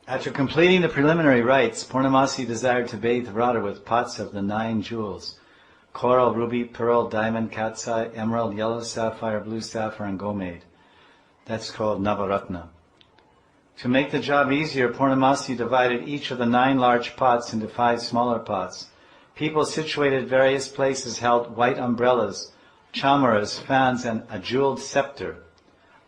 After completing the preliminary rites, Purnamasi desired to bathe Radha with pots of the 9 jewels: coral, ruby, pearl, diamond, cat's eye, emerald, yellow sapphire, blue sapphire, and gomade. That's called Navaratna. To make the job easier, Purnamasi divided each of the 9 large pots into 5 smaller pots. People situated at various places held white umbrellas, chamaras, fans, and a jeweled scepter,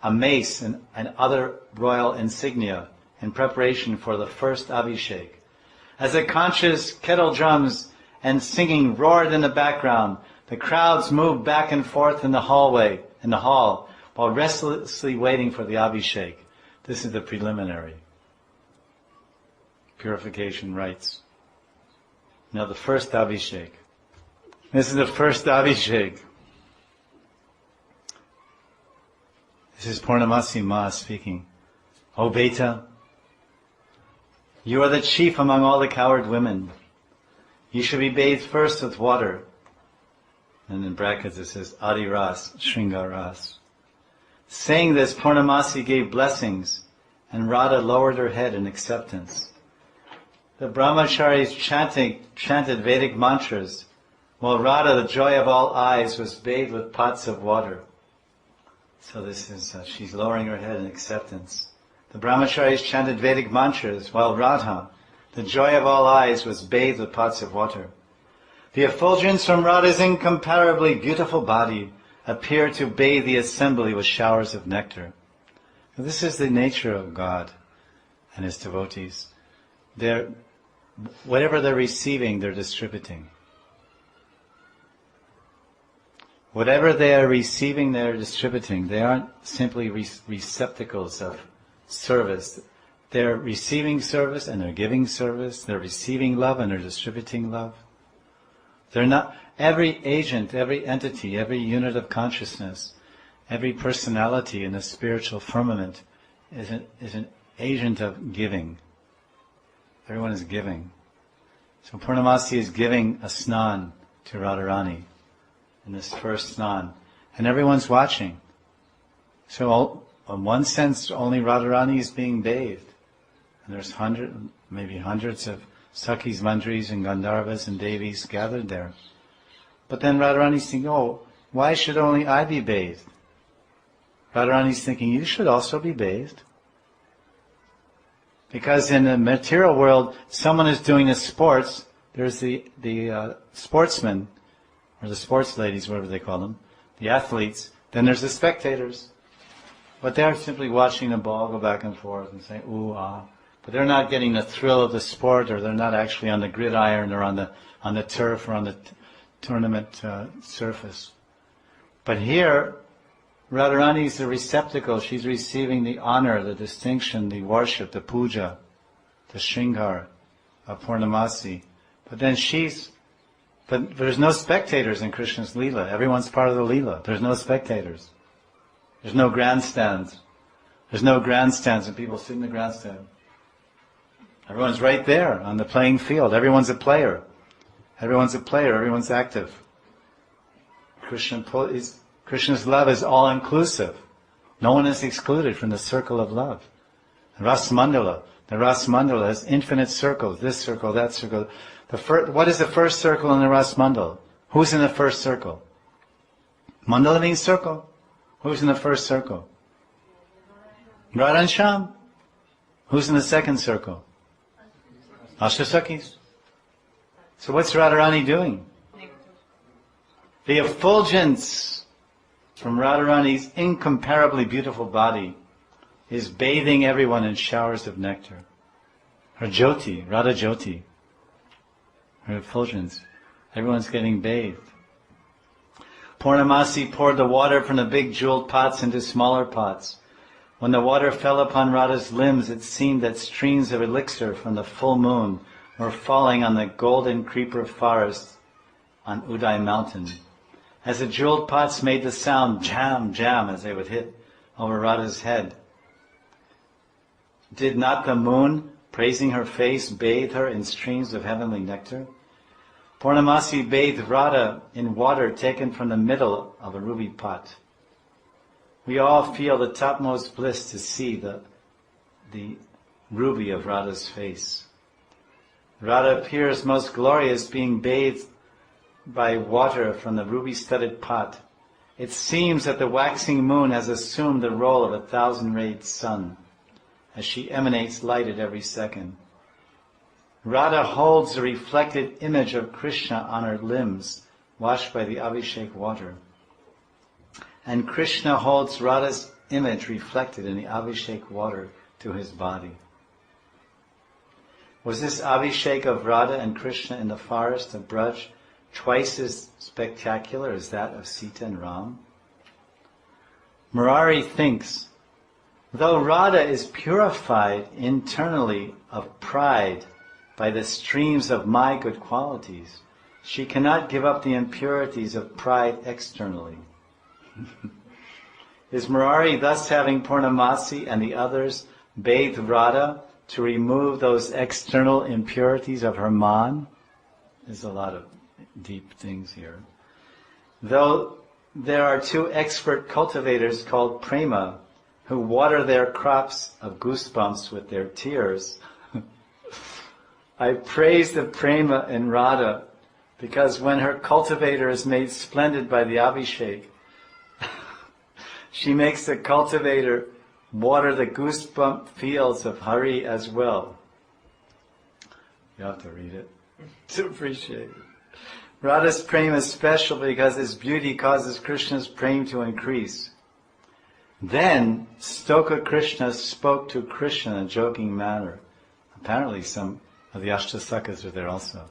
a mace, and other royal insignia in preparation for the first Abhishek. As the conches, kettle drums, and singing roared in the background, the crowds moved back and forth in the hall, while restlessly waiting for the Abhishek. This is the preliminary purification rites. Now the first Abhishek. This is the first Abhishek. This is Purnamasi Ma speaking. O Beta, you are the chief among all the coward women. You should be bathed first with water. And in brackets it says Adi Ras, Shringa Ras. Saying this, Purnamasi gave blessings, and Radha lowered her head in acceptance. The brahmacharis chanted Vedic mantras, while Radha, the joy of all eyes, was bathed with pots of water. So this is, she's lowering her head in acceptance. The brahmacharis chanted Vedic mantras, while Radha, the joy of all eyes, was bathed with pots of water. The effulgence from Radha's incomparably beautiful body appeared to bathe the assembly with showers of nectar. Now, this is the nature of God and His devotees. Whatever they're receiving, they're distributing. Whatever they are receiving, they're distributing. They aren't simply receptacles of service. They're receiving service and they're giving service. They're receiving love and they're distributing love. They're not, every agent, every entity, every unit of consciousness, every personality in the spiritual firmament is an agent of giving. Everyone is giving. So Purnamasi is giving a snan to Radharani in this first snan. And everyone's watching. So in one sense, only Radharani is being bathed. And there's maybe hundreds of Sakhis, Mandris, and Gandharvas and Devis gathered there. But then Radharani's thinking, oh, why should only I be bathed? Radharani's thinking, you should also be bathed. Because in the material world, someone is doing the sports, there's the sportsmen, or the sports ladies, whatever they call them, the athletes, then there's the spectators. But they're simply watching the ball go back and forth and saying, ooh, ah. But they're not getting the thrill of the sport, or they're not actually on the gridiron or on the turf or on the tournament surface. But here, Radharani is the receptacle. She's receiving the honor, the distinction, the worship, the puja, the shringar of Purnamasi. But then but there's no spectators in Krishna's Leela. Everyone's part of the Leela. There's no spectators. There's no grandstands. There's no grandstands and people sit in the grandstand. Everyone's right there on the playing field. Everyone's a player. Everyone's a player. Everyone's active. Krishna's love is all-inclusive. No one is excluded from the circle of love. Ras Mandala. The Ras Mandala has infinite circles. This circle, that circle. What is the first circle in the Ras Mandala? Who's in the first circle? Mandala means circle. Who's in the first circle? Radha and Shyam. Who's in the second circle? Ashtasakis. So what's Radharani doing? The effulgence from Radharani's incomparably beautiful body is bathing everyone in showers of nectar. Her Jyoti, Radha Jyoti, her effulgence, everyone's getting bathed. Purnamasi poured the water from the big jeweled pots into smaller pots. When the water fell upon Radha's limbs, it seemed that streams of elixir from the full moon were falling on the golden creeper forest on Uday mountain. As the jeweled pots made the sound jam, jam, as they would hit over Radha's head. Did not the moon, praising her face, bathe her in streams of heavenly nectar? Purnamasi bathed Radha in water taken from the middle of a ruby pot. We all feel the topmost bliss to see the ruby of Radha's face. Radha appears most glorious, being bathed by water from the ruby-studded pot. It seems that the waxing moon has assumed the role of a 1,000-rayed sun, as she emanates light at every second. Radha holds the reflected image of Krishna on her limbs, washed by the Abhishek water. And Krishna holds Radha's image reflected in the Abhishek water to his body. Was this Abhishek of Radha and Krishna in the forest of Braj twice as spectacular as that of Sita and Ram? Murari thinks, though Radha is purified internally of pride by the streams of my good qualities, she cannot give up the impurities of pride externally. Is Murari thus having Purnamasi and the others bathe Radha to remove those external impurities of her man? There's a lot of deep things here. Though there are two expert cultivators called Prema who water their crops of goosebumps with their tears, I praise the Prema in Radha because when her cultivator is made splendid by the Abhishek, she makes the cultivator water the goosebump fields of Hari as well. You have to read it to appreciate it. Radha's prema is special because its beauty causes Krishna's prema to increase. Then Stoka Krishna spoke to Krishna in a joking manner. Apparently some of the Ashtasakas are there also.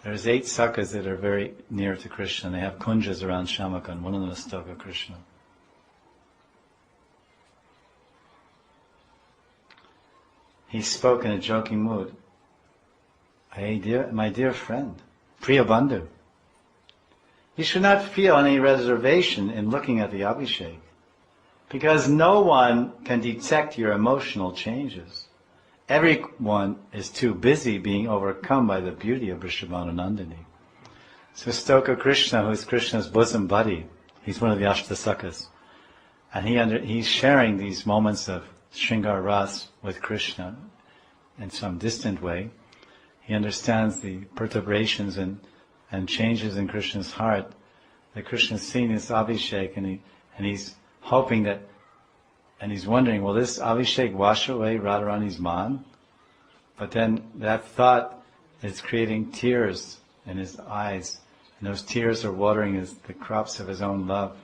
There's 8 sakas that are very near to Krishna. They have kunjas around Shamakund. One of them is Stoka Krishna. He spoke in a joking mood. Hey, my dear friend, Priya Bandhu, you should not feel any reservation in looking at the Abhishek, because no one can detect your emotional changes. Everyone is too busy being overcome by the beauty of Vrishabhananandini. So Stoka Krishna, who is Krishna's bosom buddy, he's one of the Ashtasakas, and he's sharing these moments of Shringar Ras with Krishna in some distant way. He understands the perturbations and changes in Krishna's heart. That Krishna's seen this Abhishek and he's hoping that, and he's wondering, will this Abhishek wash away Radharani's man? But then that thought is creating tears in his eyes, and those tears are watering the crops of his own love.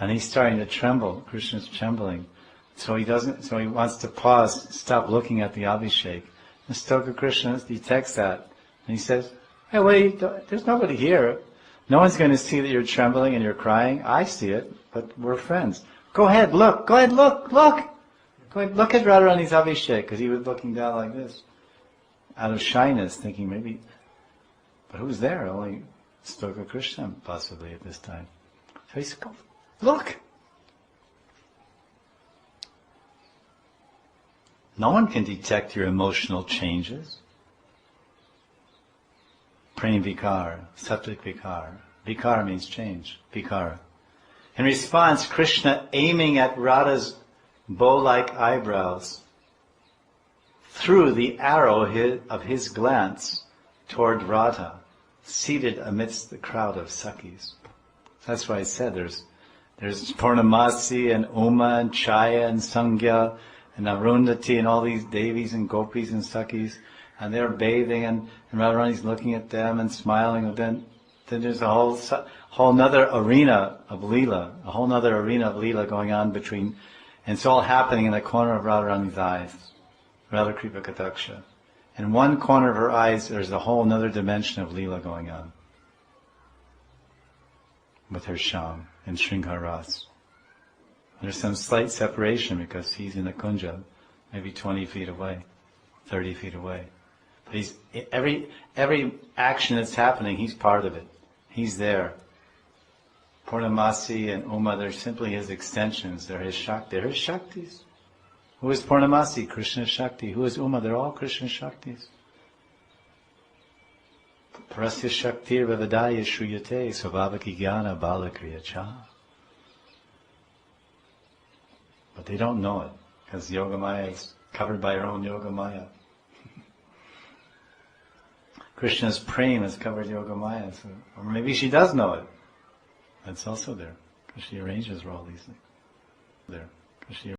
And he's starting to tremble. Krishna's trembling. So he wants to pause, stop looking at the Abhishek. And Stoka Krishna detects that. And he says, hey, wait, there's nobody here. No one's going to see that you're trembling and you're crying. I see it, but we're friends. Go ahead, look. Go ahead, look. Go ahead, look at Radharani's Abhishek, because he was looking down like this, out of shyness, thinking maybe, but who's there? Only Stoka Krishna, possibly, at this time. So he said, go, look. No one can detect your emotional changes. Prem vikar, sattvic vikar. Vikar means change, vikara. In response, Krishna, aiming at Radha's bow-like eyebrows, threw the arrow of his glance toward Radha, seated amidst the crowd of Sakhis. That's why I said there's Purnamasi and Uma and Chaya and Sangya and Arundhati and all these Devis and Gopis and Sakhis, and they're bathing and Radharani's looking at them and smiling, and then there's a whole nother arena of Leela, going on between, and it's all happening in the corner of Radharani's eyes, Radha Kripa Kataksha. In one corner of her eyes there's a whole nother dimension of Leela going on with her Sham in Shringar Ras. There's some slight separation because he's in the kunja, maybe 20 feet away, 30 feet away. But he's every action that's happening, he's part of it. He's there. Purnamasi and Uma, they're simply his extensions. They're his Shakti. They're his Shaktis. Who is Purnamasi? Krishna's Shakti. Who is Uma? They're all Krishna's Shaktis. Parasya Shaktir Vavadaya Shruyate Svabhavaki Jnana Balakriya Cha. But they don't know it, because Yogamaya is covered by her own Yoga Maya. Krishna's prema has covered Yoga Maya, so, or maybe she does know it. That's also there, because she arranges for all these things. There, because she